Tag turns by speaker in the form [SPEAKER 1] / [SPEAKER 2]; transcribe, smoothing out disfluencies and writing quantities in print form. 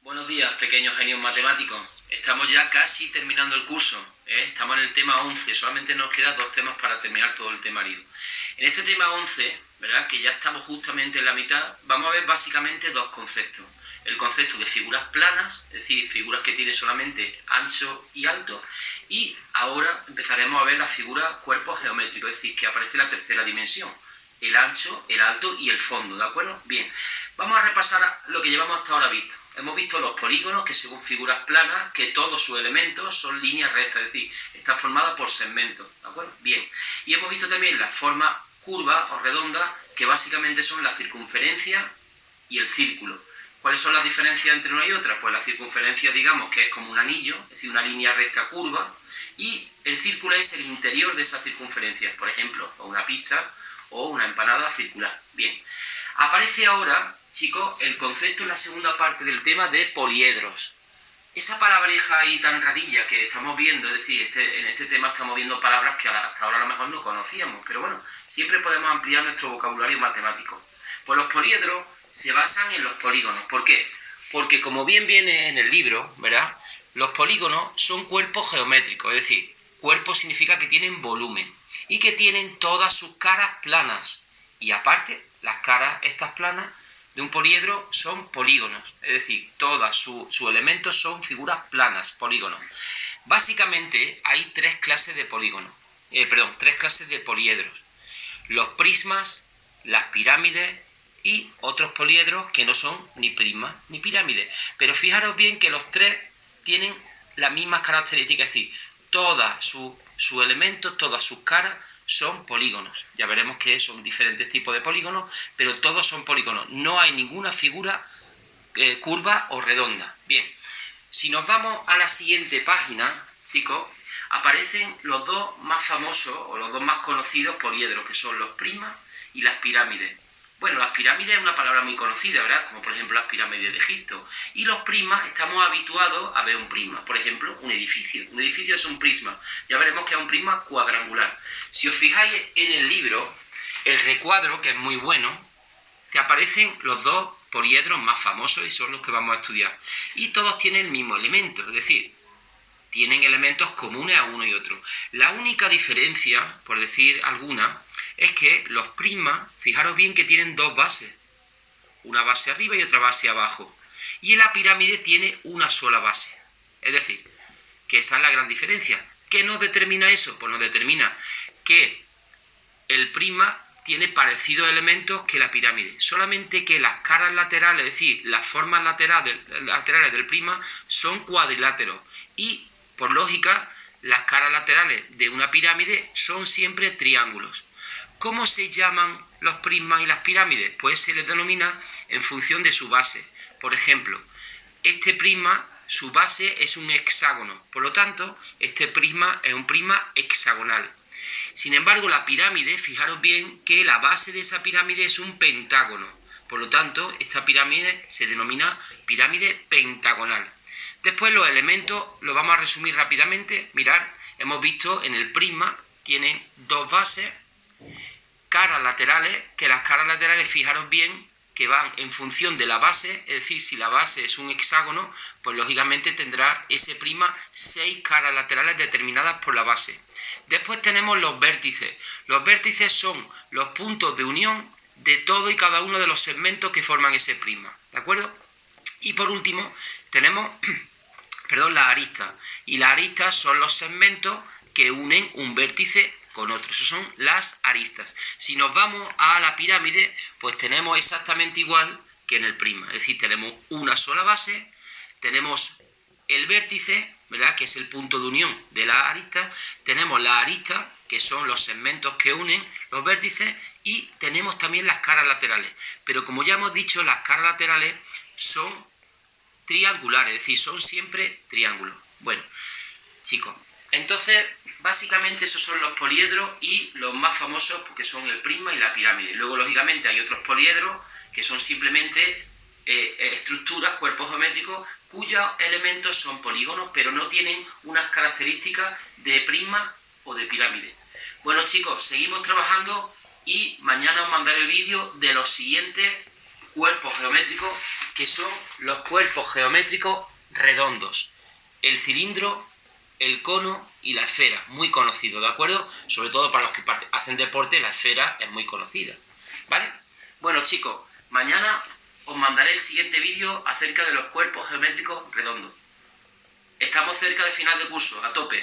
[SPEAKER 1] Buenos días, pequeños genios matemáticos. Estamos ya casi terminando el curso, Estamos en el tema 11, solamente nos quedan 2 temas para terminar todo el temario. En este tema 11, ¿verdad?, que ya estamos justamente en la mitad, vamos a ver básicamente 2 conceptos. El concepto de figuras planas, es decir, figuras que tienen solamente ancho y alto, y ahora empezaremos a ver la figura cuerpos geométricos, es decir, que aparece la tercera dimensión, el ancho, el alto y el fondo, ¿de acuerdo? Bien, vamos a repasar lo que llevamos hasta ahora visto. Hemos visto los polígonos, que según figuras planas, que todos sus elementos son líneas rectas, es decir, está formada por segmentos, ¿de acuerdo? Bien, y hemos visto también las formas curvas o redondas, que básicamente son la circunferencia y el círculo. ¿Cuáles son las diferencias entre una y otra? Pues la circunferencia, digamos, que es como un anillo, es decir, una línea recta curva, y el círculo es el interior de esa circunferencia, por ejemplo, una pizza o una empanada circular. Bien, aparece ahora, chicos, el concepto en la segunda parte del tema de poliedros. Esa palabreja ahí tan rarilla que estamos viendo, es decir, en este tema estamos viendo palabras que hasta ahora a lo mejor no conocíamos, pero bueno, siempre podemos ampliar nuestro vocabulario matemático. Pues los poliedros se basan en los polígonos. ¿Por qué? Porque como bien viene en el libro, ¿verdad?, los polígonos son cuerpos geométricos, es decir, cuerpo significa que tienen volumen y que tienen todas sus caras planas. Y aparte, las caras estas planas de un poliedro son polígonos, es decir, todos sus elementos son figuras planas, polígonos. Básicamente hay 3 clases de polígonos, 3 clases de poliedros: los prismas, las pirámides y otros poliedros que no son ni prismas ni pirámides. Pero fijaros bien que los 3 tienen las mismas características, es decir, todos sus elementos, todas sus caras son polígonos. Ya veremos que son diferentes tipos de polígonos, pero todos son polígonos. No hay ninguna figura curva o redonda. Bien, si nos vamos a la siguiente página, chicos, aparecen los 2 más famosos o los 2 más conocidos poliedros, que son los prismas y las pirámides. Bueno, las pirámides es una palabra muy conocida, ¿verdad?, como por ejemplo las pirámides de Egipto. Y los prismas, estamos habituados a ver un prisma. Por ejemplo, un edificio. Un edificio es un prisma. Ya veremos que es un prisma cuadrangular. Si os fijáis en el libro, el recuadro, que es muy bueno, te aparecen los 2 poliedros más famosos y son los que vamos a estudiar. Y todos tienen el mismo elemento, es decir, tienen elementos comunes a uno y otro. La única diferencia, por decir alguna, es que los prismas, fijaros bien que tienen 2 bases, una base arriba y otra base abajo, y la pirámide tiene una sola base. Es decir, que esa es la gran diferencia. ¿Qué nos determina eso? Pues nos determina que el prisma tiene parecidos elementos que la pirámide, solamente que las caras laterales, es decir, las formas laterales del prisma son cuadriláteros, y por lógica las caras laterales de una pirámide son siempre triángulos. ¿Cómo se llaman los prismas y las pirámides? Pues se les denomina en función de su base. Por ejemplo, este prisma, su base es un hexágono, por lo tanto, este prisma es un prisma hexagonal. Sin embargo, la pirámide, fijaros bien que la base de esa pirámide es un pentágono, por lo tanto, esta pirámide se denomina pirámide pentagonal. Después los elementos los vamos a resumir rápidamente. Mirad, hemos visto en el prisma tienen 2 bases, caras laterales, que las caras laterales, fijaros bien, que van en función de la base, es decir, si la base es un hexágono, pues lógicamente tendrá ese prisma 6 caras laterales determinadas por la base. Después tenemos los vértices. Los vértices son los puntos de unión de todo y cada uno de los segmentos que forman ese prisma, ¿de acuerdo? Y por último tenemos las aristas. Y las aristas son los segmentos que unen un vértice con otro. Eso son las aristas. Si nos vamos a la pirámide, pues tenemos exactamente igual que en el prisma. Es decir, tenemos una sola base, tenemos el vértice, ¿verdad?, que es el punto de unión de las aristas, tenemos las aristas, que son los segmentos que unen los vértices, y tenemos también las caras laterales. Pero como ya hemos dicho, las caras laterales son triangulares, es decir, son siempre triángulos. Bueno, chicos, entonces básicamente esos son los poliedros y los más famosos, porque son el prisma y la pirámide. Luego, lógicamente, hay otros poliedros que son simplemente estructuras, cuerpos geométricos, cuyos elementos son polígonos, pero no tienen unas características de prisma o de pirámide. Bueno, chicos, seguimos trabajando y mañana os mandaré el vídeo de los siguientes cuerpos geométricos, que son los cuerpos geométricos redondos. El cilindro, el cono y la esfera, muy conocido, ¿de acuerdo? Sobre todo para los que hacen deporte, la esfera es muy conocida, ¿vale? Bueno, chicos, mañana os mandaré el siguiente vídeo acerca de los cuerpos geométricos redondos. Estamos cerca de final de curso, a tope.